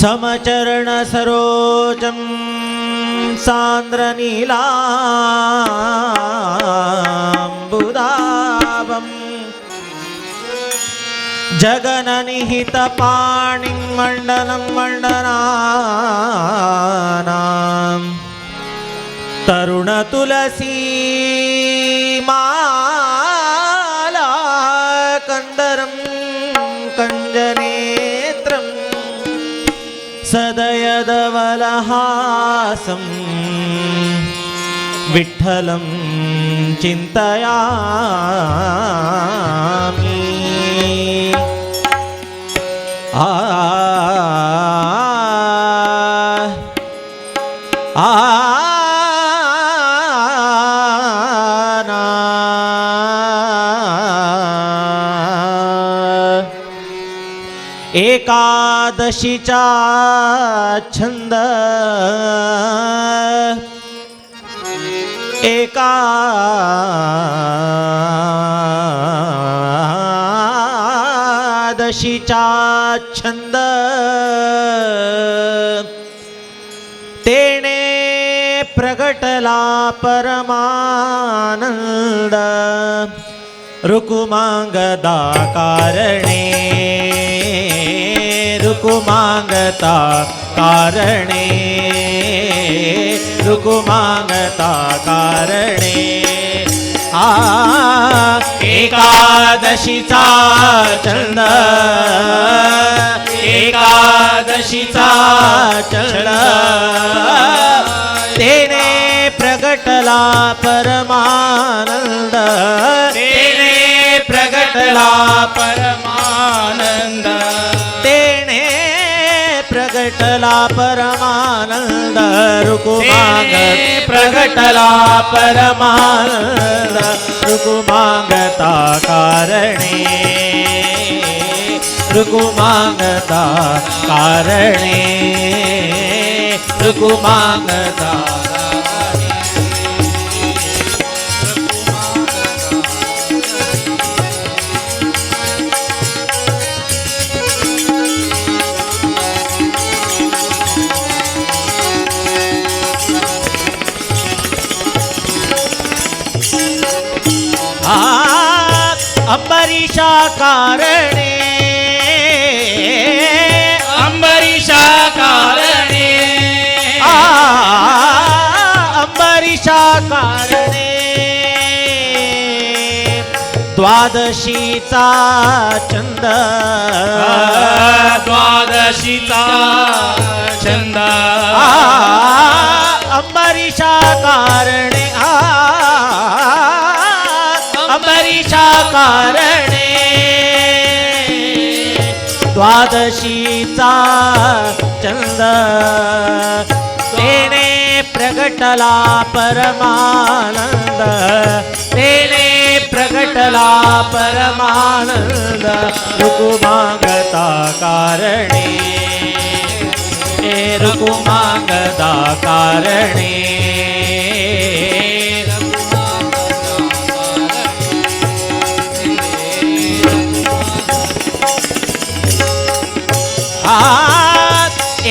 समचरण सरोजं सान्द्रनीलाम्बुदाभं जगन्निहितपाणिं मण्डलं मण्डनानां तरुणतुलसीमाला कन्दरं कञ्जनेत्रं सदयदवलहासं विठ्ठलं चिन्तयामि। एकादशीचा छंद एकादशीचा छंद तेने प्रगटला परमानंद रुकुमांगदा कारणे रुकुमांगता कारणे रुकुमांगता कारणे एकादशीचा छंद एकादशीचा छंद तेने प्रगटला परमानंद तेने प्रगटला परमानंद तेने प्रगटला परमानंद रुकुमांग प्रगटला परमानंद रुकुमांगता कारणे रुकुमांगता कारणे रुकुमांगता अंबरीशा कारणे अंबरीशा कारणे अंबरीशा कारणे द्वादशीचा छंद द्वादशीचा छंद अंबरीशा कारणे अंबरीशा कारणे द्वादशीचा छंद तेने प्रगटला परमानंद तेने प्रगटला परमानंद रुकुमांगता कारणे रुकुमांगता कारणे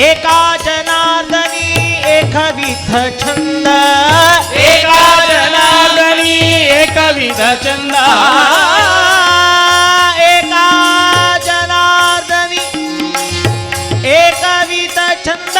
एका जनार्दनी एकविध छंद एका जनार्दनी एकविध छंद एका जनार्दनी एकविध छंद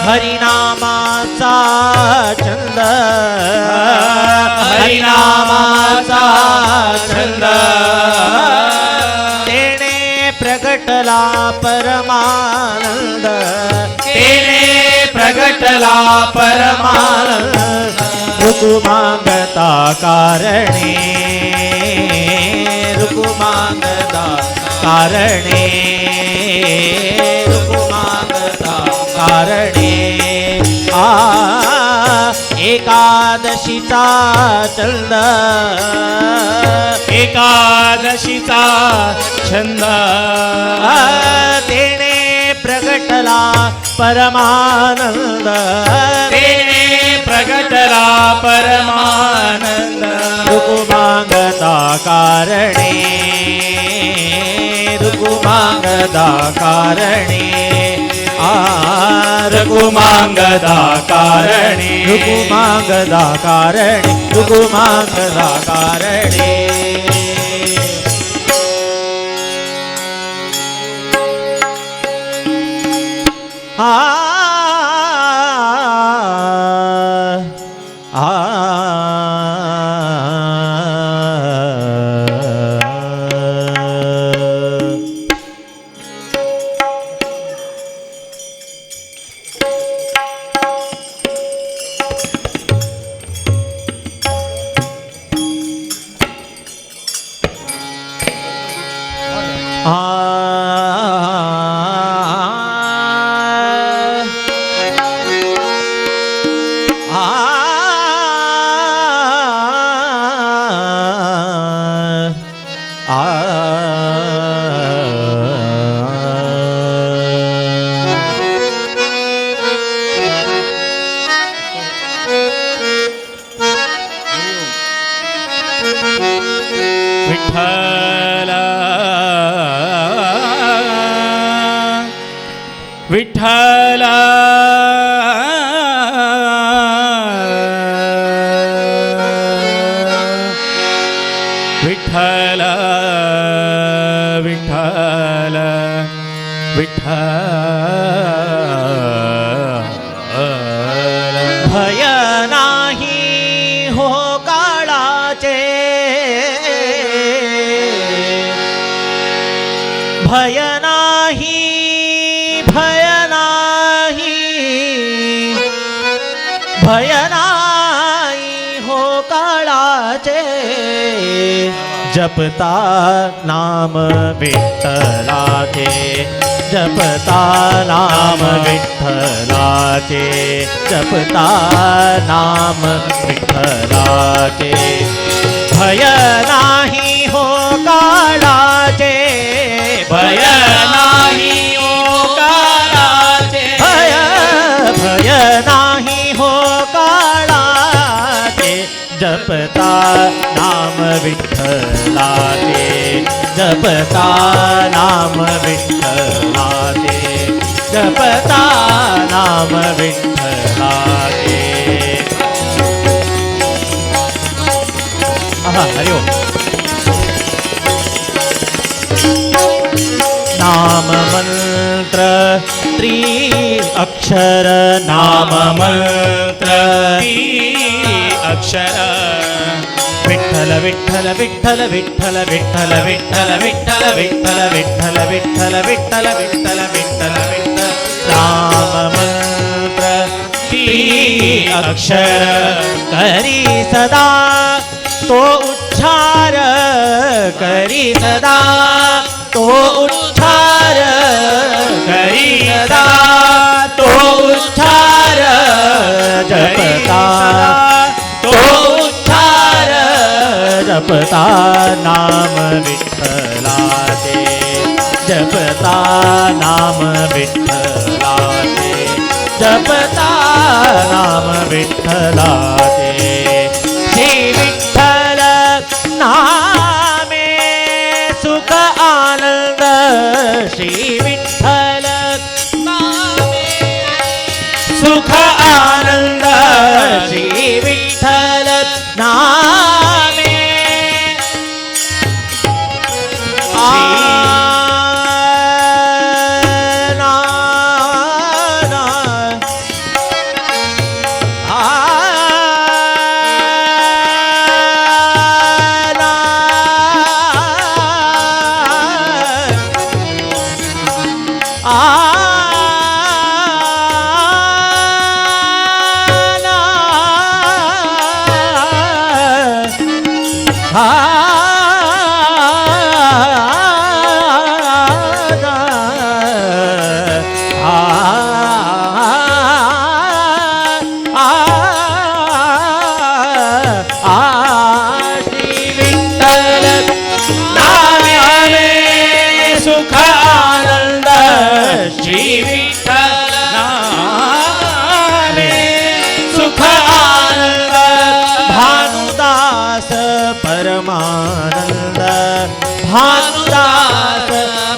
हरिनामाचा छंद हरिनामाचा छंद तेने प्रगटला परमानंद तेने प्रगटला परमानंद रुकुमांगता कारणे रुकुमांगदा कारणे रुकुमांगदा कारणे एकादशीचा चंद एकादशीचा छंद तेने प्रगटला परमानंद तेने प्रगटला परमानंद रुकुमांगदा कारणे रुकुमांगदा कारणे रुकुमांगदा कारणे रुकुमांगदा कारणे रुकुमांगदा कारणे विठ्ठल विठ्ठल विठ्ठल विठ्ठल भय नाही हो काळाचे भय नाही भय नाही भय नाही हो काळाचे जपता नाम विठ्ठलाचे जपता नाम विठ्ठलाचे जपता नाम विठ्ठलाचे भय नाही हो काळाचे भय नाही ओ काळाचे भय भय नाही हो काळाचे जपता नाम विठ्ठलाचे जपता नाम विठ्ठलाचे जपता नाम विठ्ठलाचे हरि ओम नाम मंत्र त्रि अक्षर नाम मंत्र अक्षर विठ्ठल विठ्ठल विठ्ठल विठ्ठल विठ्ठल विठ्ठल विठ्ठल विठ्ठल विठ्ठल विठ्ठल विठ्ठल विठ्ठल विठ्ठल विठ्ठल नाम मंत्र त्रि अक्षर करी सदा तो उच्चार करी सदा तो उच्चार करी सदा तो उच्चार जपता तो उच्चार जपता नाम विठ्ठलाचे जपता नाम विठ्ठलाचे जपता नाम विठ्ठलाचे श्री विठ्ठल नामे सुख आनंद श्री विठ्ठल नामे सुख आनंद श्री विठ्ठल नामे भानुदास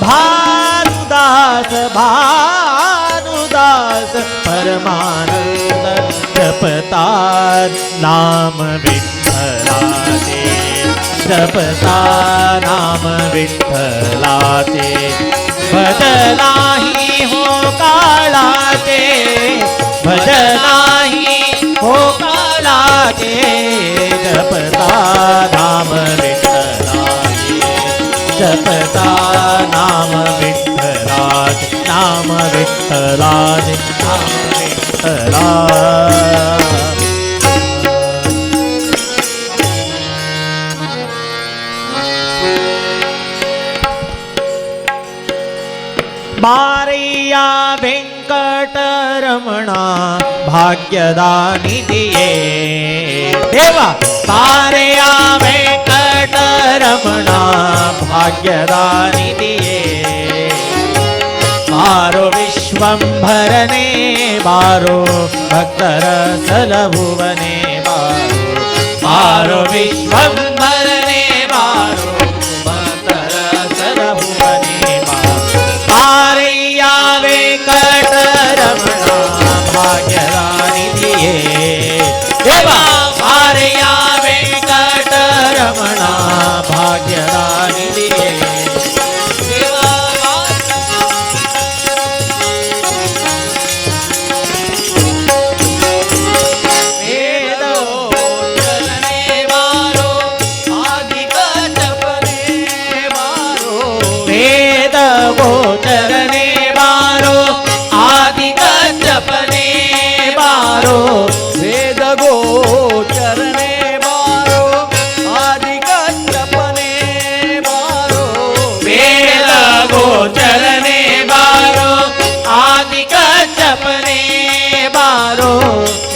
भानुदास भानुदास परमानंद जपता नाम विठ्ठलाचे जपता नाम विठ्ठलाचे भजनाही हो काळाचे भजनाही हो काळाचे जपता नाम विठ्ठलाचे जपता नाम विठ्ठलाचे नाम विठ्ठलाचे नाम विठ्ठलाचे बारैया वेंकटरमणा भाग्यदानी दिये देवा बारैया वेंकटरमणा भाग्यदानी दिये बारो विश्वंभरने बारो भक्तरसल भुवने बारो विश्वंभरने बारो भक्तरसल भुवने बारैया वेंकटरमणा भाग्यदानी दिये देवा बारैया वेंकटरमणा भाग्यदानी दिये गोचरने बारो आदिक जपने बारो वेद गोचरने बारो आदिक जपने बारो वेद गोचरने बारो आदिक जपने बारो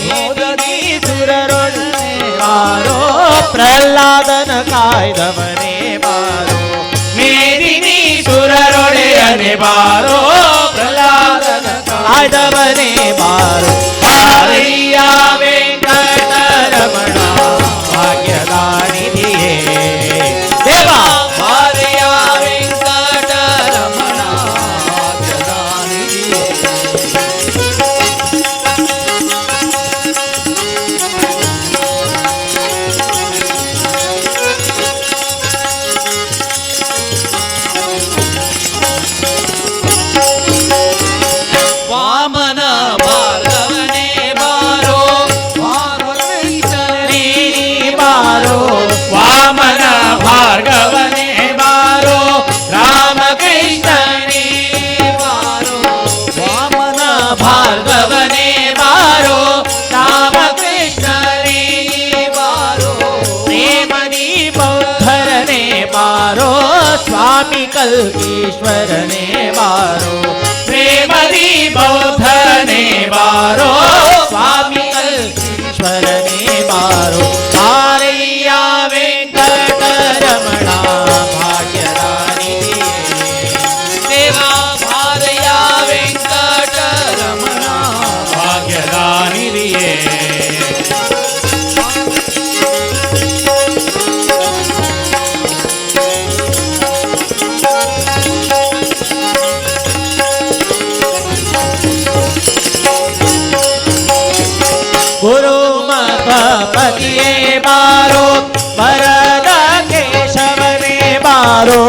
मोदनी सुररोडने बारो प्रल्हादन कायदवने बारो मेदिनी सुररोडने बारो प्रल्हादन कायदवने बारो बारैया वेंकटरमणा भाग्यदानी दिये देवा बारैया वेंकटरमणा भाग्यदानी दिये वामन भार्गवने बारो वामकृष्णने बारो वामन भार्गवने बारो रामकृष्णने बारो वामन भार्गवने बारो रामकृष्णने बारो प्रेमनी बौद्धरने बारो स्वामी कल्केश्वरने बारो प्रेमदी बौद्धने बारो स्वामी कल्केश्वरने बारो बारैया वेंकटरमणा भाग्यदानी दिये देवा बारैया वेंकटरमणा भाग्यदानी दिये गुरुमतपतिये बारो वरद केशवने बारो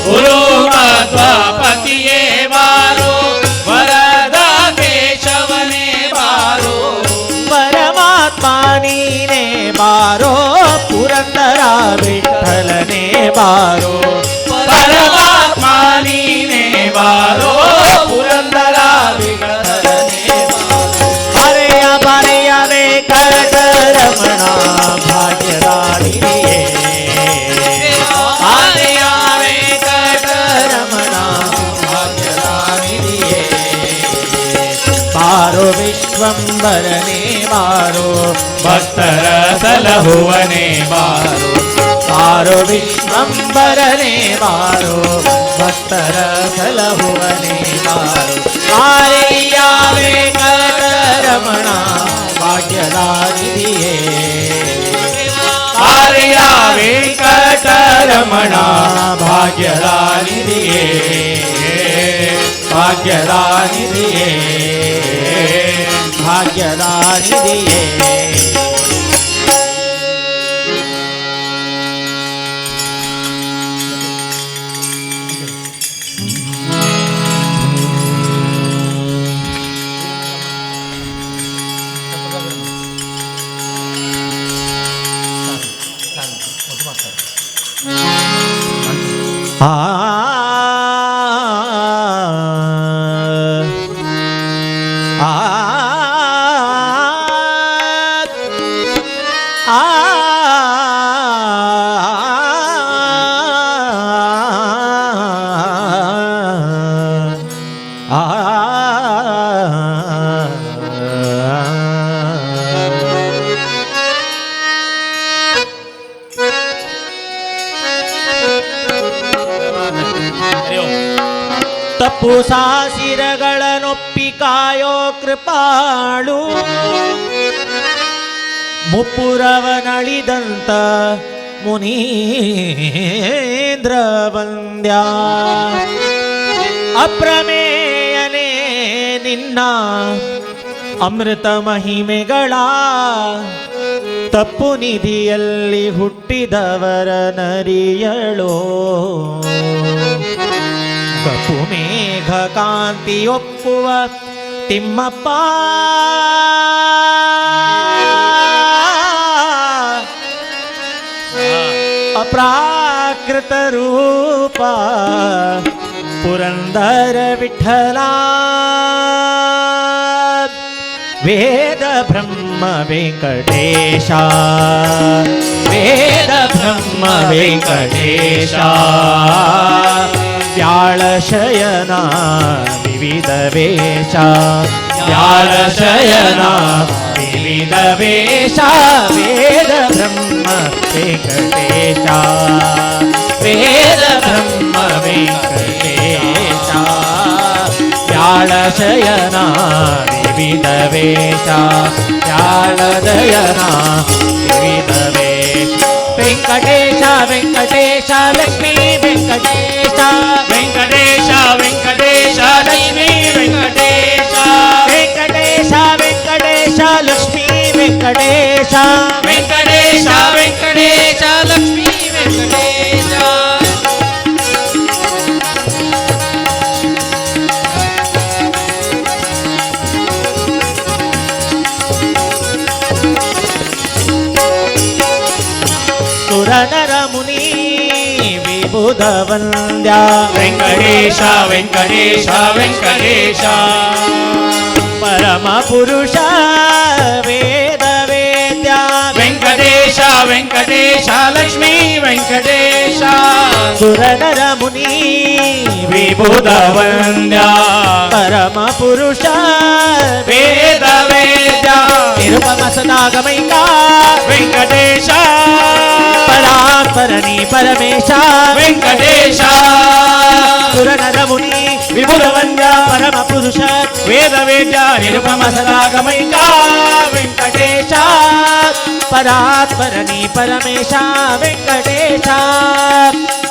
गुरुमतपतिये बारो वरद केशवने बारो परमात्मानी ने बारो पुरंदरा विठ्ठलने बारो परमात्मानी ने बारो पुरंदरा विठ्ठलने बारैया बारैया वेंकटरमणा भाग्यदानी दिये बारैया वेंकटरमणा भाग्यदानी दिये बारो विश्वंभरने बारो भक्तरसल भुवने बारो बारो विश्वंभरने बारो भक्तरसल भुवने बारो बारैया वेंकटरमणा भाग्यदानी दिये बारैया वेंकटरमणा ಭಾಗ್ಯದ ನಿಧಿಯೇ ಭಾಗ್ಯದ ನಿಧಿಯೇ ಭಾಗ್ಯದ ನಿಧಿಯೇ ಆ ಆ ತಪ್ಪು ಸಾಸಿರಗಳನ್ನೊಪ್ಪಿ ಕಾಯೋ ಕೃಪಾಳು ಮುಪ್ಪುರವನಳಿದಂತ ಮುನೀಂದ್ರ ವಂದ್ಯ ಅಪ್ರಮೇಯನೇ ನಿನ್ನ ಅಮೃತ ಮಹಿಮೆಗಳ ತಪ್ಪು ನಿಧಿಯಲ್ಲಿ ಹುಟ್ಟಿದವರ ನರಿಯಳೋ ಕಪ್ಪು ಮೇಘ ಕಾಂತಿ ಒಪ್ಪುವ ತಿಮ್ಮಪ್ಪ ಅಪ್ರಾಕೃತ ರೂಪ ಪುರಂದರ ವಿಠಲ ವೇದ ಬ್ರಹ್ಮ ವೆಂಕಟೇಶ ವೇದ ಬ್ರಹ್ಮ ವೆಂಕಟೇಶ ವ್ಯಾಳ ಶಯನ ವಿವಿಧ ವೇಷ ವ್ಯಾಳ ಶಯನ ವಿವಿಧ ವೇಷ ವೇದ ಬ್ರಹ್ಮ ವೆಂಕಟೇಶ ವೇದ ಬ್ರಹ್ಮ ವೆಂಕಟೇಶ ವ್ಯಾಳ ಶಯನ ವಿವಿಧ ವೇಷ ವ್ಯಾಳ ಶಯನ ವಿವಿಧ ವೇಷ ವೆಂಕಟೇಶ ವೆಂಕಟೇಶ ಲಕ್ಷ್ಮೀ ವೆಂಕಟೇಶ ವೆಂಕಟೇಶ ವೆಂಕಟೇಶ ಲಕ್ಷ್ಮೀ ವೆಂಕಟೇಶ ವೆಂಕಟೇಶ ವೆಂಕಟೇಶ ಲಕ್ಷ್ಮೀ ವೆಂಕಟೇಶ ವೆಂಕಟೇಶ ವೆಂಕಟೇಶ ಲಕ್ಷ್ಮೀ ವೆಂಕಟೇಶ ಸುರನರ ಮುನಿ ವಿಬುಧ ವಂದ್ಯ ವೆಂಕಟೇಶ ವೆಂಕಟೇಶ ವೆಂಕಟೇಶ ಪರಮ ಪುರುಷ ವೇದ ವೇದ್ಯ ವೆಂಕಟೇಶ ವೆಂಕಟೇಶ ಲಕ್ಷ್ಮೀ ವೆಂಕಟೇಶ ಸುರನರ ಮುನಿ ವಿಭುಧ ವಂದ್ಯ ಪರಮ ಪುರುಷ ವೇದ ವೇದ್ಯ ನಿರುಪಮ ಸದಾಗಮೈಕ ವೆಂಕಟೇಶ ಪರಾತ್ಪರಣಿ ಪರಮೇಶ ವೆಂಕಟೇಶ ಸುರನರ ಮುನಿ ವಿಭುಧ ವಂದ್ಯ ಪರಮ ಪುರುಷ ವೇದ ವೇದ್ಯ ನಿರುಪಮ ಸದಾಗಮೈಕ ವೆಂಕಟೇಶ ಪರಾತ್ಪರಣಿ ಪರಮೇಶ ವೆಂಕಟೇಶ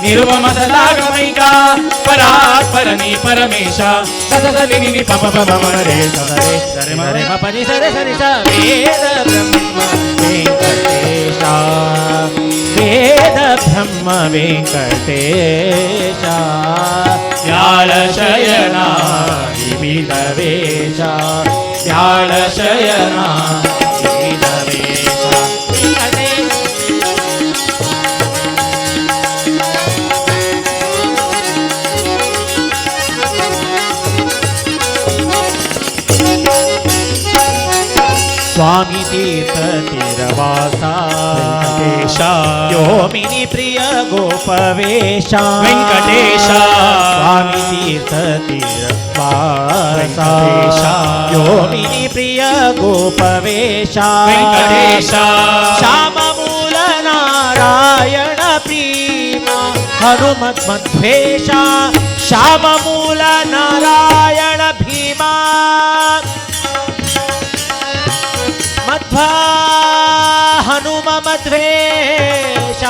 ನಿರುಪಮ ಸದಾಗಮೈಕ ಪರಾತ್ಪರನಿ ಪರಮೇಶ ಸದಸಲಿ ನಿನಿ ಪಪ ಪಪ ಮರೆ ಸದರೆ ಸರೆ ಮರೆ ಮ ಪನಿ ಸರೆ ಸರಿ ಸ ವೇದ ಬ್ರಹ್ಮ ವೆಂಕಟೇಶ ವೇದ ಬ್ರಹ್ಮ ವೆಂಕಟೇಶ ಯಾಳ ಶಯನ ವಿವಿಧ ವೇಷ ವ್ಯಾಳ ಶಯನ ವಿವಿಧ ವೇಷ ಸ್ವಾಮಿ ತೀರ್ಥ ತಿರವಾಸ ವೆಂಕಟೇಶ ಯೋಮಿನಿ ಪ್ರಿಯ ಗೋಪವೇಶ ವೆಂಕಟೇಶ ಸ್ವಾಮಿ ತೀರ್ಥ ತಿರವಾಸ ವೆಂಕಟೇಶ ಯೋಮಿನಿ ಪ್ರಿಯ ಗೋಪವೇಶ ವೆಂಕಟೇಶ ಶ್ಯಾಮ ಮೂಲ ನಾರಾಯಣ ಪ್ರೀಮ ಹನುಮತ್ ಮಧ್ವೇಶ ಶ್ಯಾಮ ಮೂಲ ನಾರಾಯಣ ಭೀಮ ಮಧ್ವಾ ಹನುಮ ಮಧ್ವೇಶ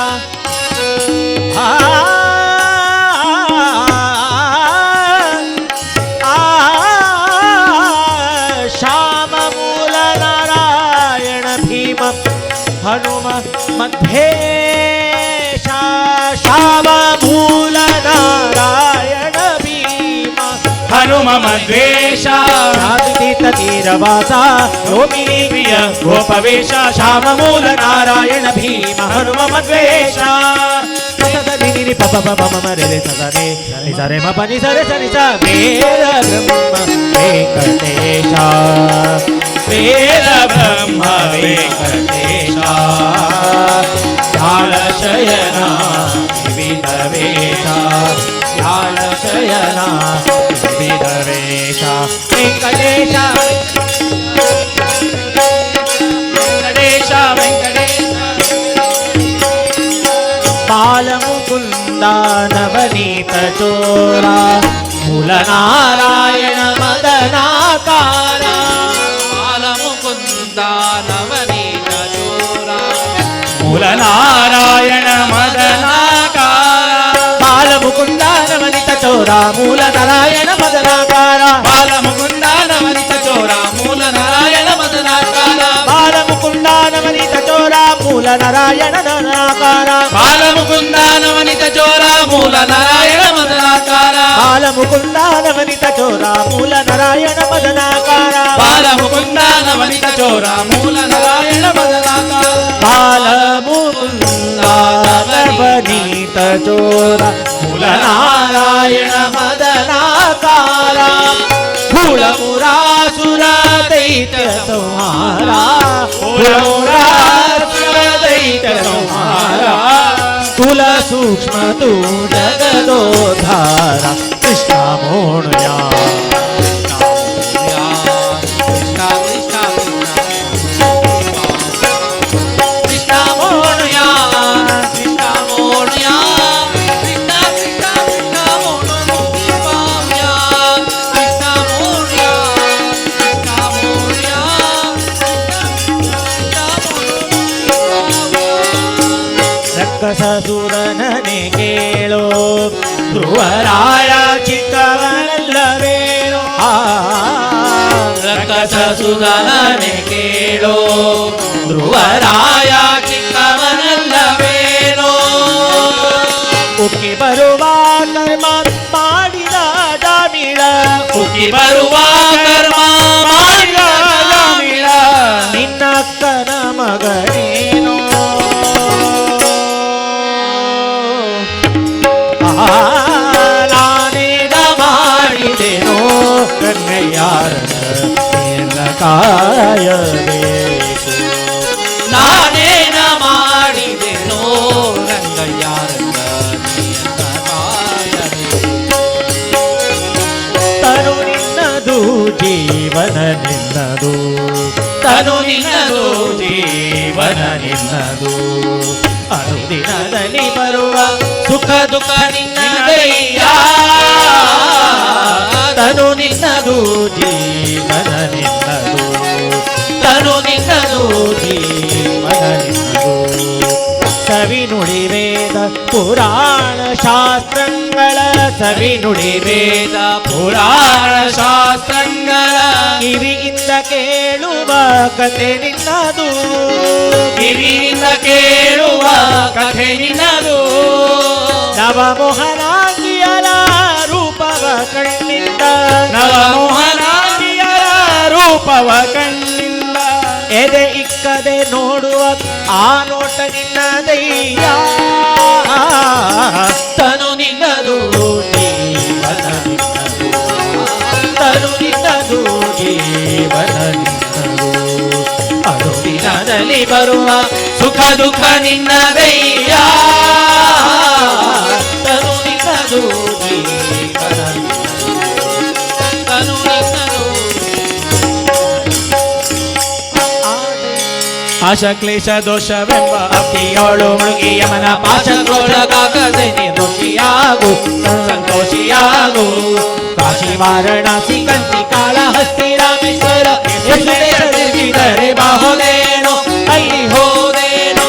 ಆ ಹನುಮ ಮಧ್ವೇಶ ಶ್ಯಾಮ ಮೂಲ ನಾರಾಯಣ ಭೀಮ ಹನುಮ ಮದ್ವೇಷ ಶಾಂತಿತ ತೀರವಾಸ ರೋಮಿಣಿ ಪ್ರಿಯ ಗೋಪವೇಶ ಶ್ಯಾಮ ಮೂಲ ನಾರಾಯಣ ಭೀಮ ಹನುಮ ಮಧ್ವೇಶ ನಿನಿ ಪಪ ಪಪ ಮಮ ರೆ ರೆ ಸರೆ ನಿ ಸರೆ ಮ ಪನಿ ಸರೆ ಸನಿ ಸ ವೇದ ಬ್ರಹ್ಮ ವೆಂಕಟೇಶ ವೇದ ಬ್ರಹ್ಮ ವೆಂಕಟೇಶ ಧ್ಯಾನ ಶಯನ ವಿವಿಧ ವೇಷ ಧ್ಯಾನ ಶಯನ ವಿವಿಧ ವೇಷ ವೆಂಕಟೇಶ ವೆಂಕಟೇಶ ವೆಂಕಟೇಶ ಬಾಲಮುಕುಂದ ನವನೀತ ಚೋರ ಮೂಲ ನಾರಾಯಣ ಮದನಾಕಾರ ಬಾಲಮುಕುಂದ ನವನೀತ ಚೋರ ಮೂಲ ನಾರಾಯಣ ಮದನಾಕಾರ ಬಾಲಮುಕುಂದ ನವನೀತ ಚೋರ ಮೂಲ ನಾರಾಯಣ ಮದನಾಕಾರ ಬಾಲಮುಕುಂದ ನವನೀತ ಚೋರ ಮೂಲ ನಾರಾಯಣ ಮದನಾಕಾರ ಬಾಲಮುಕುಂದ ನವನೀತ ಚೋರ ಮೂಲ ನಾರಾಯಣ ಮದನಾಕಾರ ಬಾಲಮುಕುಂದ ನವನೀತ ಚೋರ ಮೂಲ ನಾರಾಯಣ ಮದನಾಕಾರ ಬಾಲಮುಕುಂದ ನವನೀತ ಚೋರ ಮೂಲ ನಾರಾಯಣ ಮದನಾಕಾರ ಬಾಲಮುಕುಂದ ನವನೀತ ಚೋರ ಮೂಲ ನಾರಾಯಣ ಮದನಾಕಾರ ಬಾಲಮುಕುಂದ ನವನೀತ ಚೋರ ಮೂಲ ನಾರಾಯಣ ಮದನಾಕಾರ ಕುಲಮುರಾಸುರ ದೈತ್ಯ ಸಂಹಾರ ಕುಲಮುರಾಸುರ ದೈತ್ಯ ಸಂಹಾರ ಕುಲ ಸೂಕ್ಷ್ಮ ತು ಜಗದೋದ್ಧಾರ ಕೃಷ್ಣ ಮೋಣಯ ಕೃಷ್ಣ ಕೃಷ್ಣ ಕೃಷ್ಣ ಮೋಣಯ ಕೃಷ್ಣ ಮೋರ್ಯ ಕೃಷ್ಣ ಕೃಷ್ಣ ಕೃಷ್ಣ ಮೋರ್ಯ ಕೃಷ್ಣ ಮೋರ್ಯ ಕೃಷ್ಣ ಮೋರ್ಯ ರಕ್ಕಸಸುರನನೆ ಕೇಳೋ ಧ್ರುವರಾಯ ಚಿಕ್ಕವನಲ್ಲವೇನೋ ರಕ್ಕಸಸುಧನನೆ ಕೇಳೋ ಧ್ರುವರಾಯ ಚಿಕ್ಕವನಲ್ಲವೇನೋ ಉಕ್ಕಿ ಬರುವ ಕರ್ಮ ಮಾಡಿದ ಜಾಮಿಳ ಉಕ್ಕಿ ಬರುವ ಕರ್ಮ ಮಾಡಿದ ಜಾಮಿಳ ನಿನ್ನ ಅಕ್ಕನ ಮಗನೇನೋ ನಾನೇನ ಮಾಡಿದೆನೋ ಕನ್ನಯ್ಯಾರನ್ನ ಕಾಯಬೇಕು ನಾನೇನ ಮಾಡಿದೆನೋ ರಂಗಯ್ಯಾರನ್ನ ತನು ನಿನ್ನದು ಜೀವನ ನಿನ್ನದು ತನು ನಿನ್ನದು ಜೀವನ ನಿನ್ನದು ಅನುದಿನದಲ್ಲಿ ಬರುವ ಸುಖ ದುಃಖ ನಿನ್ನದಯ್ಯ ತನು ನಿನ್ನದು ಜೀವನ ನಿನ್ನದು ತನು ನಿನ್ನದು ಜೀವನ ನಿನ್ನದು ಸವಿ ನುಡಿ ವೇದ ಪುರಾಣ ಶಾಸ್ತ್ರಗಳ ಸವಿ ನುಡಿ ವೇದ ವೇದ ಪುರಾಣ ಶಾಸ್ತ್ರಗಳ ಕಿವಿಯಿಂದ ಕೇಳುವ ಕತೆ ನಿನ್ನದು ಕಿವಿಯಿಂದ ಕೇಳುವ ಕಥೆ ನಿನ್ನದು ನವಮೋಹನಾಂಗಿಯರ ರೂಪವ ಕಣ್ಣಿಂದ ನವಮೋಹನಾಂಗಿಯರ ರೂಪವ ಕಣ್ಣಿಂದ ಎದೆ ಇಕ್ಕದೆ ನೋಡುವ ಆ ನೋಟ ನಿನ್ನದಯ್ಯ ತನು ನಿನ್ನದು ಜೀವನ ನಿನ್ನದು ತನು ನಿನ್ನದು ಜೀವನ ನಿನ್ನದು ಅದು ದಿನದಲ್ಲಿ ಬರುವ ಸುಖ ದುಃಖ ನಿನ್ನದಯ್ಯ ತನು ನಿನ್ನದು ಜೀವನ ನಿನ್ನದು ತನು ನಿನ್ನದು ಆಶ ಕ್ಲೇಶ ದೋಷವೆಂಬ ಅಪ್ಪಿಯೋಳು ಮುಳುಗಿ ಯಮನ ಪಾಶಕ್ರೋಳಗಾಗದೆ ನಿರ್ದೋಷಿಯಾಗು ಸಂತೋಷಿಯಾಗು ಕಾಶಿ ವಾರಣಾಸಿ ಕಂಚಿ ಕಾಳಹಸ್ತಿ ರಾಮೇಶ್ವರ ಎಷ್ಟು ದೇಶ ತಿರುಗಿದರೆ ಬಾಹೋದೇನೋ ಅಲ್ಲಿ ಹೋದೇನೋ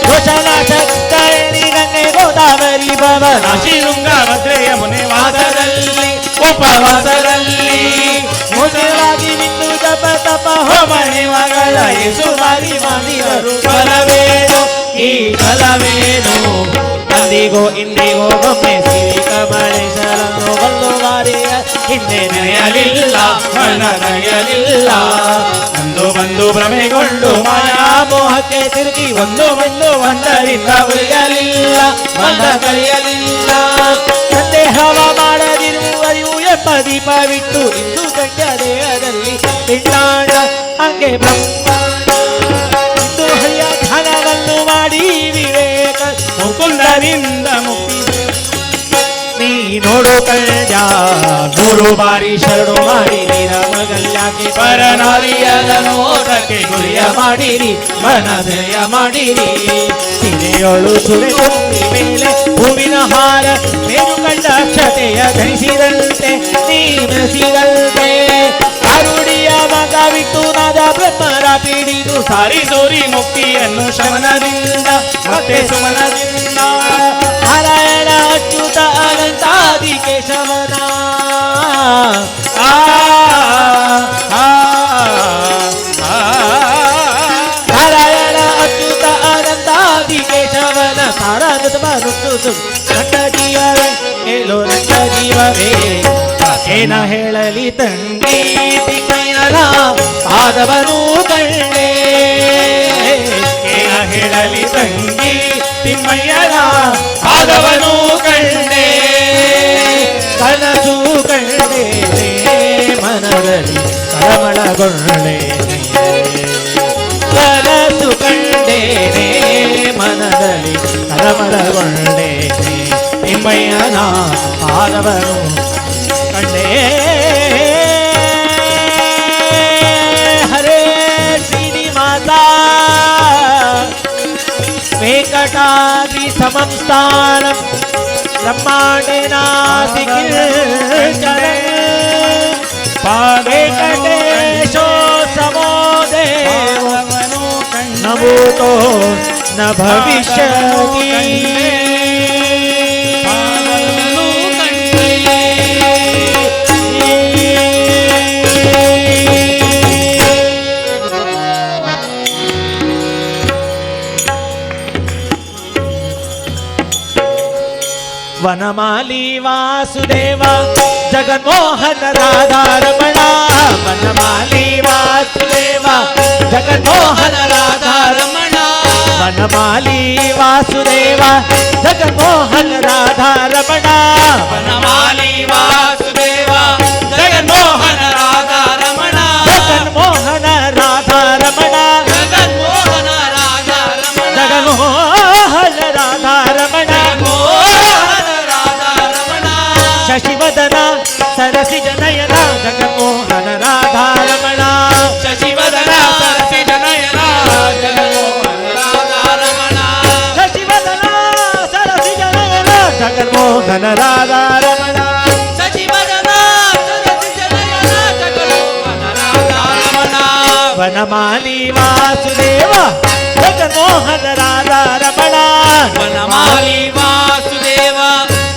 ದೋಷನಾಶಕರಣಿ ಗಂಗೆ ಗೋದಾವರಿ ಭವನ ಶೃಂಗ ಭದ್ರೆಯ ಮುನೆ ವಾಸದಲ್ಲಿ ಉಪವಾಸದಲ್ಲಿ ಮುಜರಾಗಿ ಬಿಂದು ಜಪ ತಪ ಹೋಮನೆ ಮಗಳ ಸುಮಾರಿ ಮಾಡಿದರು ಬಲವೇನು ಈ ಬಲವೇನು ಅಂದಿಗೋ ಇಂದಿಗೋ ಒಮ್ಮೆ ಸಿರಿ ಕಮಲೇಶರನ್ನು ಬಲ್ಲುವಾರಿಯ ಹಿಂದೆ ನಡೆಯಲಿಲ್ಲ ಮನ ನಡೆಯಲಿಲ್ಲ ಅಂದು ಬಂದು ಭ್ರಮೆಗೊಂಡು ಮಾಯಾ ಮೋಹಕ್ಕೆ ತಿರುಗಿ ಒಂದು ಒಂದರಿಂದ ಉಳಿಯಲಿಲ್ಲ ಮನ ಕಳೆಯಲಿಲ್ಲ ಸಂದೇಹವ ಮಾಡದಿರುವರಿವು ಎಂಬ ದೀಪವಿಟ್ಟು ಇಂದು ಕಂಡ ದೇಹದಲ್ಲಿ ಪಿಂಡಾಂಡ ಹಂಗೆ ಬ್ರಹ್ಮಾಂಡ ಇಂದು ಹರಿಯ ಧ್ಯಾನವನ್ನು ಮಾಡಿ ವಿವೇಕ ಮುಕುಂದರಿಂದ ಮುಕ್ತಿ ನೀ ನೋಡು ಕಳ್ಳ 100 ಬಾರಿ ಶರಣು ಮಾಡಿರಿ ರಾಮಗಲ್ಯಾಕೆ ಪರನಾರಿಯದ ನೋಟಕ್ಕೆ ಗುರಿಯ ಮಾಡಿರಿ ಮನದಯ ಮಾಡಿರಿ ಸಿರೆಯೊಳು ಸುಳೆ ತುಂಬಿ ಮೇಲೆ ಹೂವಿನ ಹಾರ ಮೇರು ಕಂಡ ಅಕ್ಷತೆಯ ಧರಿಸಿದಂತೆ ನೀ ಮೆರೆಸಿದಂತೆ ಅರುಡಿಯ ಮಗ ಬಿಟ್ಟು ನಾದ ಬ್ರಹ್ಮರ ಪಿಡಿದು ಸಾರಿ ಸೋರಿ ಮುಕ್ತಿಯನ್ನು ಶಮನದಿಂದ ಮತ್ತೆ ಸುಮನದಿಂದ ನಾರಾಯಣ ಅಚ್ಯುತ ಅನಂತಾದಿ ಕೇಶವನ ಆ ಆ ಆ ನಾರಾಯಣ ಅಚ್ಯುತ ಅನಂತಾದಿ ಕೇಶವನ ಸಾರಾನಂದ ಮರುತ್ತು ನನ್ನ ಜೀವವೇ ಹೇಳೋ ನನ್ನ ಜೀವವೇ ಏನ ಹೇಳಲಿ ತಂಗಿ ತಿಮ್ಮಯ್ಯನ ಪಾದವನು ಕಂಡೆ ಏನ ಹೇಳಲಿ ತಂಗಿ ತಿಮ್ಮಯ್ಯನ ಪಾದವನು ಕಂಡೆ ಕನಸು ಕಂಡೆ ಮನದಲ್ಲಿ ಕಳವಳಗೊಂಡೆ ಕನಸು ಕಂಡೇನೆ ಮನದಲ್ಲಿ ಕಳವಳಗೊಂಡೆ ತಿಮ್ಮಯ್ಯನ ಪಾದವನು ಕಂಡೆ ಹರೇ ಶ್ರೀನಿವಾಸ ವೆಂಕಟಾದ್ರಿ ಸಮಂ ಸ್ಥಾನಂ ಬ್ರಹ್ಮಾಂಡೇ ನಾಸ್ತಿ ಕಿಂಚನ ವೆಂಕಟೇಶೋ ಸಮೋ ದೇವೋ ನ ಭೂತೋ ನ ಭವಿಷ್ಯತಿ ವನಮಾಲಿ ವಾಸುದೇವ ಜಗನ್ಮೋಹನ ರಾಧಾರಮಣ ವನಮಾಲಿ ವಾಸುದೇವ ಜಗನ್ಮೋಹನ ರಾಧಾರಮಣ ವನಮಾಲಿ ವಾಸುದೇವ ಜಗನ್ಮೋಹನ ರಾಧಾರಮಣ ವನಮಾಲಿ ವಾಸುದೇವ ಜಗನ್ಮೋಹನ ರಾಧಾರಮಣ ಜಗನ್ಮೋಹನ ರಾಧಾರಮಣ ಜಗನ್ಮೋಹನ ರಾಧಾರಮಣ ಜಗನ್ಮೋಹನ ರಾಧಾರಮಣ ಮೋಹನ ರಾಧಾರಮಣ ಶಶಿವದನ ಸರಸಿ ಜನಯನ ಜಗನ್ಮೋಹನ ರಾಧಾರಮಣ ಶಶಿವದನ ಸರಸಿ ಜನಯನ ಜಗನ್ಮೋಹನ ರಾಧಾರಮಣ ಶಶಿವದನ ಸರಸಿ ಜನಯನ ಜಗನ್ಮೋಹನ ರಾಧಾರಮಣ ಶಶಿವದನ ಸರಸಿ ಜನಯನ ಜಗನ್ಮೋಹನ ರಾಧಾರಮಣ ವನಮಾಲಿ ವಾಸುದೇವ ಜಗನ್ಮೋಹನ ರಾಧಾರಮಣ ವನಮಾಲಿ ವಾಸುದೇವ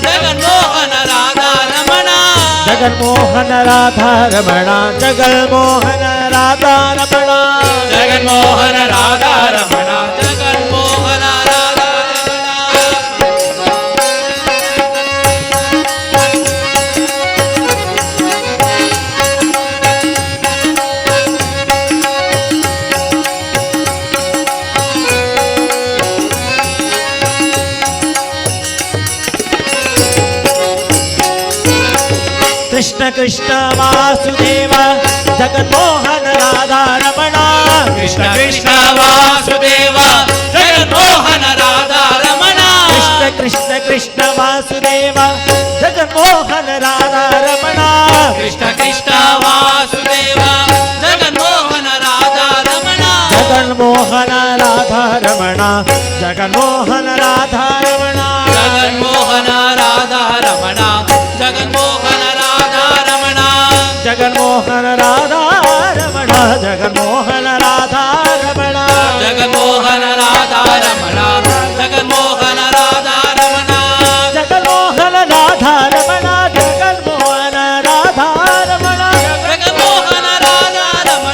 ಜಗನ್ಮೋಹನ ರಾಧಾರಮಣ ಜಗನ್ಮೋಹನ ರಾಧಾರಮಣ ಜಗನ್ಮೋಹನ ರಾಧಾರಮಣ ಜಗನ್ಮೋಹನ ರಾಧಾರಮಣ ಜಗನ್ಮೋಹನ ರಾಧಾರಮಣ ಕೃಷ್ಣ ಕೃಷ್ಣ ವಾಸುದೇವ ಜಗನ್ಮೋಹನ ರಾಧಾರಮಣ ಕೃಷ್ಣ ಕೃಷ್ಣ ವಾಸುದೇವ ಜಗನ್ಮೋಹನ ರಾಧಾರಮಣ ಕೃಷ್ಣ ಕೃಷ್ಣ ಕೃಷ್ಣ ವಾಸುದೇವ ಜಗನ್ಮೋಹನ ರಾಧಾರಮಣ ಕೃಷ್ಣ ಕೃಷ್ಣ ವಾಸುದೇವ ಜಗನ್ಮೋಹನ ರಾಧಾರಮಣ ಜಗನ್ಮೋಹನ ರಾಧಾರಮಣ ಜಗನ್ಮೋಹನ ರಾಧಾರಮಣ ಜಗನ್ಮೋಹನ ರಾಧಾರಮಣ ಜಗನ್ಮೋಹನ ರಾಧಾರಮಣ ಜಗನ್ಮೋಹನ ರಾಧಾರಮಣ ಜಗನ್ಮೋಹನ ರಾಧಾರಮಣ ಜಗನ್ಮೋಹನ ರಾಧಾರಮಣ ಜಗನ್ಮೋಹನ ರಾಧಾರಮಣ ಜಗನ್ಮೋಹನ ರಾಧಾರಮಣ ಜಗನ್ಮೋಹನ ರಾಧಾರಮಣ ಜಗನ್ಮೋಹನ ರಾಧಾರಮಣ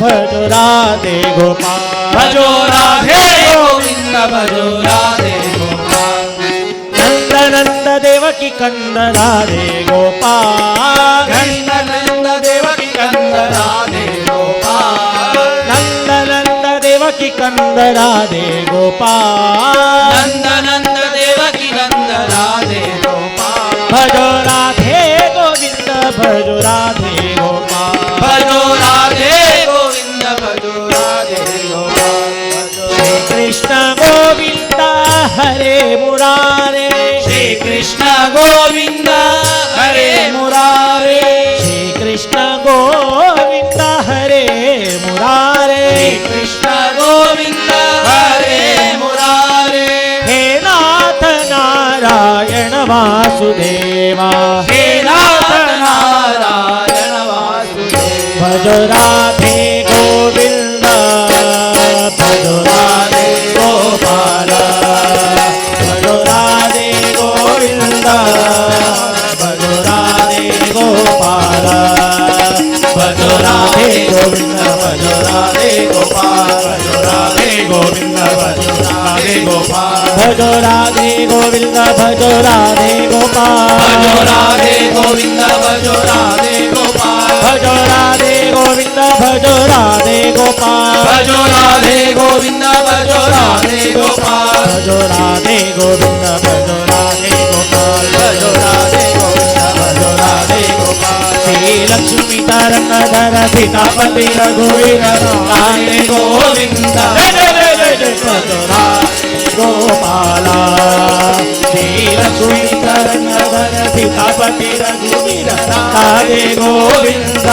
भजो राधे गोपाल भजो राधे गोविंद भजो राधे गोपाल नंद नंद देवकी कंद राधे गोपाल नंद नंद देवकी कंद राधे गोपाल नंद नंद देवकी कंद राधे गोपाल नंद नंद देवकी कंद राधे गोपाल भजो राधे गोविंद भजो राधे गोपाल भजो राधे गोविंद भजो राधे गोपाल श्री कृष्ण गोविंद हरे मुरारे श्री कृष्ण गोविंद हरे मुरारे श्री कृष्ण गोविंद हरे मुरारे श्री कृष्ण गोविंद हरे मुरारे हे नाथ नारायण वासुदेवा हे नाथ नारायण वासुदेव भजो राधे गोविंद भजो राधे गोपाल भजो राधे गोविंद भजो राधे गोपाल भजो राधे गोविंद भजो राधे गोपाल भजो राधे गोविंद भजो राधे गोपाल भजो राधे गोविंद भजो राधे गोपाल भजो राधे गोविंद भजो राधे गोपाल भजो राधे गोविंद भजो राधे गोपाल भजो राधे गोविंद भजो राधे गोपाल भजो राधे गोविंद भजो राधे गोपाल भजो राधे गोविंद भजो राधे गोपाल श्री लक्ष्मी तरंगधर सीतापति रघुवीर राधे गोविंद भजो राधे गोपाला श्री लक्ष्मी तरंगधर सीतापति रघुवीर राधे गोविंद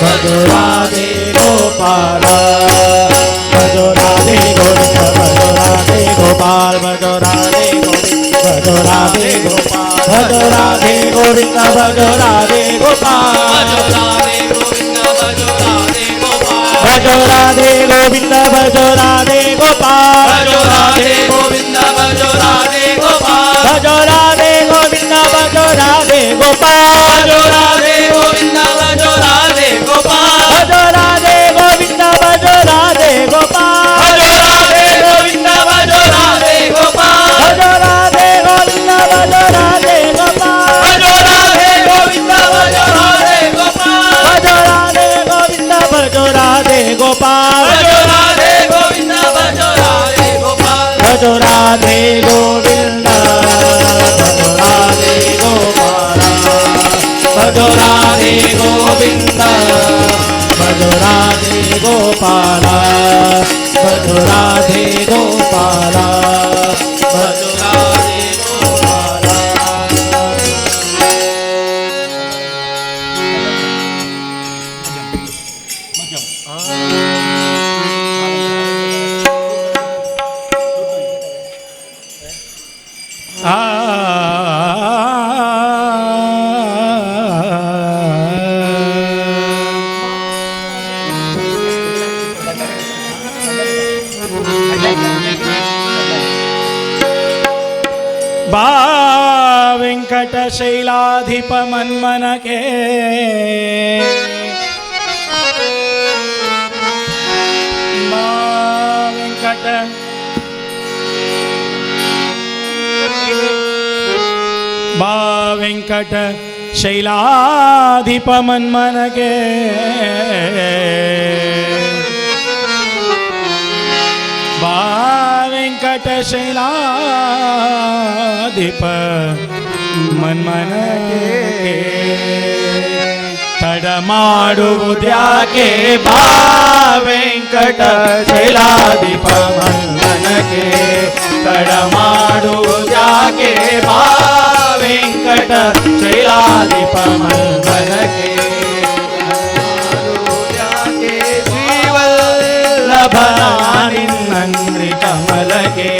भजो राधे गोपाला भजो राधे गोविंद भजो राधे गोपाल भजो राधे गोविंद भजो राधे गोपाल भजो राधे गोविंद भजो राधे गोपाल भजो राधे गोविंद भजो राधे गोपाल भजो राधे गोविंद भजो राधे गोपाल भजो राधे गोविंद भजो राधे गोपाल भजो राधे गोविंद भजो राधे गोपाल भजो राधे गोविंद भजो राधे गोपाल भजो राधे गोविंद भजो राधे गोपाल भजो राधे गोविंद भजो राधे गोपाल भजो राधे गोविंद भजो राधे गोपाल भजो राधे गोविंद भजो राधे गोपाल भजो राधे गोविंद भजो राधे गोपाल भजो राधे गोविंद भजो राधे गोपाल भजो राधे गोविंद भजो राधे गोपाल भजो राधे गोविंद भजो राधे गोपाल भजो राधे गोपाल भजो राधे गोपाल बा वेंकटशैलाधिप मन्मन के बा वेंकट बा वेंकट शैलाधिप मन्मन के बा वेंकट शैलाधिप मन्मन के ತಡಮಾಡುವುದ್ಯಾಕೆ ಬಾ ವೆಂಕಟ ಶೈಲಾಧಿಪ ಮನ್ನನಗೆ ತಡಮಾಡುವುದ್ಯಾಕೆ ಬಾ ವೆಂಕಟ ಶೈಲಾಧಿಪ ಮನ್ನನಗೆ ಶ್ರೀವಲ್ಲಭನಿನ್ನಂದ್ರಿ ಕಮಲಗೆ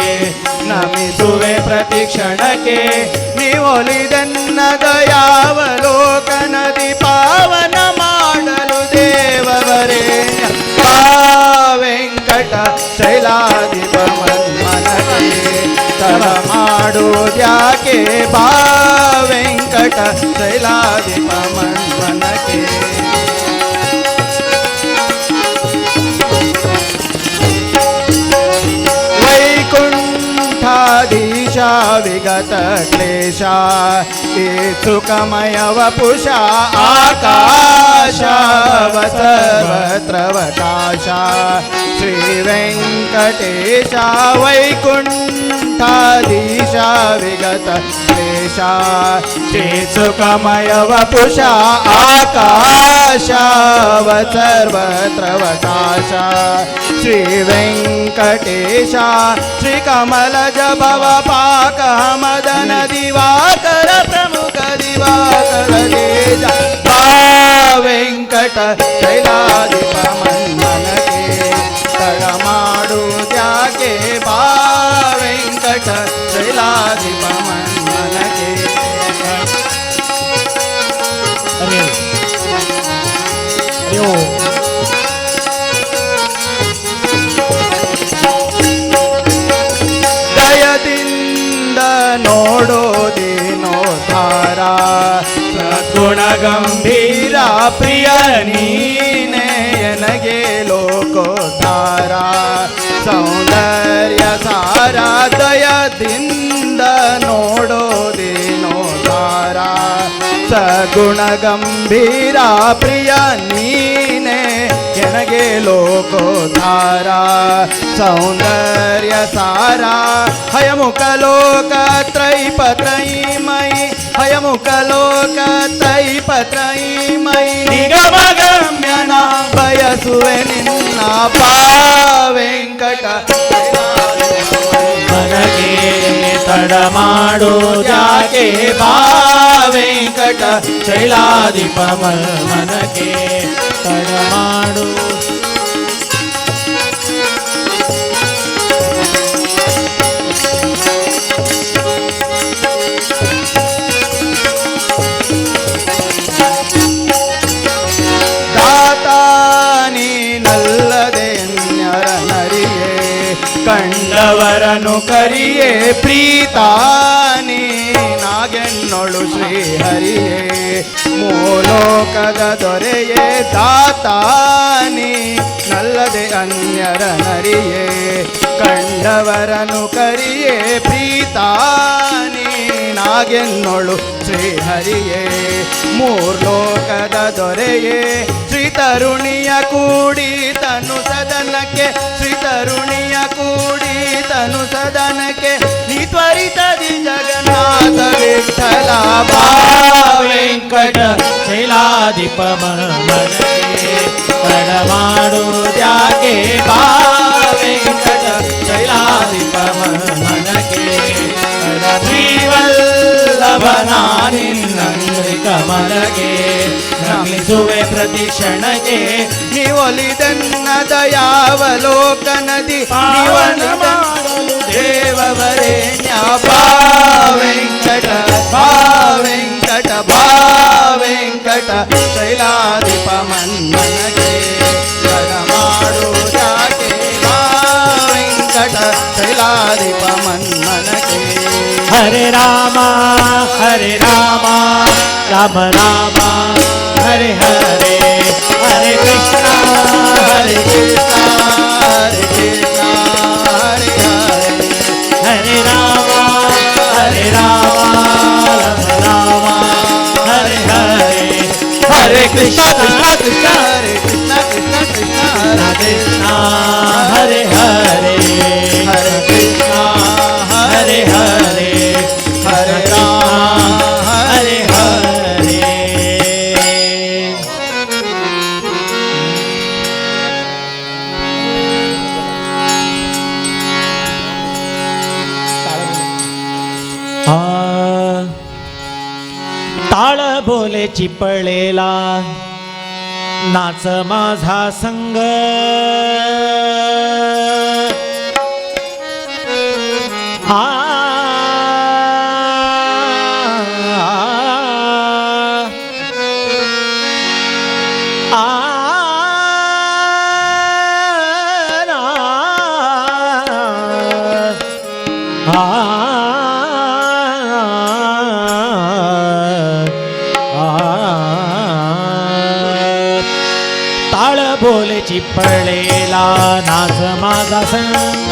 ನಮಿಸುವೆ ಪ್ರತಿ ಕ್ಷಣಕ್ಕೆ ನೀವೊಲಿದನ್ನ ದಯಾವಲೋಕನದಿ ಪಾವನ ಮಾಡಲು ದೇವವರೇಣ್ಯ ಬಾ ವೆಂಕಟ ಶೈಲಾಧಿಪ ಮನ್ಮನಗೆ ತಡ ಮಾಡುವುದ್ಯಾಕೆ ಬಾ ವೆಂಕಟ ಶೈಲಾಧಿಪ ಮನ್ಮನಗೆ विगत क्लेशा सुखमय वपुषा आकाशाव सर्वत्रवकाशा श्रीवेङ्कटेशा वैकुण्ठाधीशा विगत क्लेशा श्रीसुखमय वपुषा आकाशाव सर्वत्रवकाशा श्रीवेङ्कटेशा श्रीकमलज भवपाक मदन दिवाकर प्रमुख दिवाकर तेजा वेंकट शैलाधिप मन्मन के तडमाडु त्यागे बा वेंकट शैलाधिप मन्मन के अरे अरे ओ ದಯದಿಂದ ನೋಡೋದೇನೋ ಧಾರ ಸದ್ಗುಣ ಗಂಭೀರ ಪ್ರಿಯ ನೀನೇ ನನಗೆ ಲೋಕೋದ್ಧಾರ ಸೌಂದರ್ಯ ಸಾರ ದಯದಿಂದ ನೋಡೋದೇನೋ ಧಾರ ಸಗುಣ ಗಂಭೀರ ಪ್ರಿಯ ನೀನೇ ನನಗೆ ಲೋಕೋದ್ಧಾರ ಸೌಂದರ್ಯ ಸಾರ ಹಯಮುಖ ಲೋಕ ತ್ರೈಪತ್ರೈಮಯಿ ಹಯಮುಖ ಲೋಕ ತ್ರೈಪತ್ರೈಮಯಿ ನಿಗಮಗಮ್ಯನ ಬಯಸುವೆ ನಿನ್ನ ವೆಂಕಟ ಮನಗೆ ತಡ ಮಾಡೋದ್ಯಾಕೆ ಬಾ ವೆಂಕಟ ಶೈಲಾಧಿಪ ಮನಗೆ ತಡ ಮಾಡು ಕಂಡವರನು ಕರಿಯೇ ಪ್ರೀತಾನಿ ನಾಗೆನ್ನೊಳು ಶ್ರೀಹರಿಯೇ ಮೂಲೋಕದ ದೊರೆಯೇ ದಾತಾನಿ ನಲ್ಲದೆ ಅನ್ಯರ ನರಿಯೇ ಕಂಡವರನು ಕರಿಯೇ ಪ್ರೀತಾನಿ ನಾಗೆನ್ನೊಳು ಶ್ರೀಹರಿಯೇ ಮೂರ್ಲೋಕದ ದೊರೆಯೇ ಶ್ರೀತರುಣಿಯ ಕೂಡಿ ತನು ಸದನಕ್ಕೆ ಶ್ರೀತರುಣಿಯ ಕೂಡಿ ತನು ಸದನಕ್ಕೆ ನೀ ತ್ವರಿತದಿ ಜಗನ್ನಾಥ ವಿಠಲ ವೆಂಕಟ ಶೈಲಾಧಿಪ ಮನಗೆ ತಡ ಮಾಡೋದ್ಯಾಕೆ ಬಾ ವೆಂಕಟ ಶೈಲಾಧಿಪ ಮನಗೆ ಶ್ರೀವಲ್ಲಭನಾನಿನ್ನಂಗ್ರಿ ಕಮಲಗೆ ನಮಿಸುವೆ ಪ್ರತಿ ಕ್ಷಣಗೆ ನೀವೊಲಿದನ್ನ ದಯಾವಲೋಕನದಿ ನೀವನು ಮಾಡಲು ದೇವವರೇಣ್ಯ ವೆಂಕಟ ವೆಂಕಟ ವೆಂಕಟ ಶೈಲಾಧಿಪ ಮನ್ಮನಗೆ ತಡ ಮಾಡುವುದಾಕೆ ವೆಂಕಟ ಶೈಲಾಧಿಪ ಮನ್ಮನಗೆ ಹರೆ ರಾಮ ರಾಮ ರಾಮ ಹರೆ ಹರೆ ಹರೆ ಕೃಷ್ಣ ಹರೆ ಕೃಷ್ಣ ಹರೆ ಕೃಷ್ಣ ಹರೆ ಹರೆ ಹರೆ ರಾಮ ರಾಮ ರಾಮ ಹರೆ ಹರೆ ಹರೆ ಕೃಷ್ಣ ಕೃಷ್ಣ ಕೃಷ್ಣ ಹರೆ ಕೃಷ್ಣ ಕೃಷ್ಣ ಕೃಷ್ಣ ಹರೆ ಕೃಷ್ಣ ಹರೆ ಹರೆ ಹರೆ ಕೃಷ್ಣ ಹರೆ ಹರೆ ಹರೆ ರಾಮ ಹರೆ ಹರೆ ताळ बोले चिपळेला नाच माझा संग आ ताळ बोले चिपळेला नाच माझा संग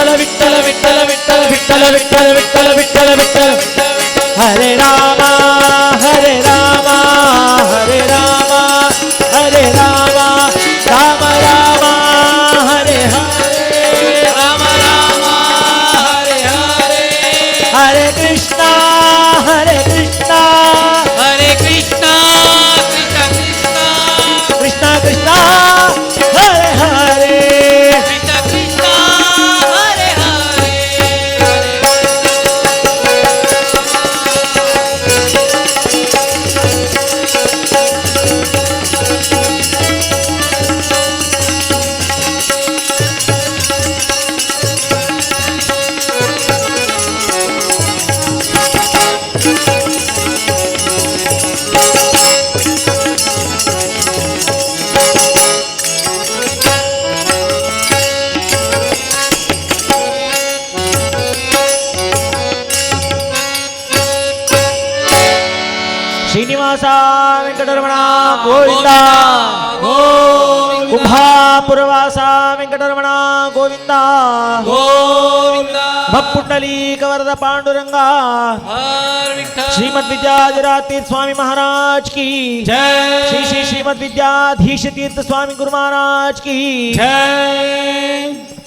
विठ्ठल विठ्ठल विठ्ठल विठ्ठल विठ्ठल विठ्ठल विठ्ठल विठ्ठल विठ्ठल हरे रामा हरे रामा हरे रामा हरे रामा राम रामा हरे हरे राम राम हरे हरे हरे कृष्णा हरे कृष्णा हरे कृष्णा कृष्ण कृष्ण कृष्णा कृष्णा हरे हरे कृष्ण कृष्ण हरे हरे श्रीनिवास वेंकटरमण गोविंदा गोविंदा कुंभापुरवासा वेंकटरमण गोविंदा गोविंदा भपुंडलीक वरद पांडुरंगा हर विठ्ठल श्रीमद विद्याधीश स्वामी महाराज की जय श्री श्री श्रीमद विद्याधीश तीर्थ स्वामी गुरु महाराज की जय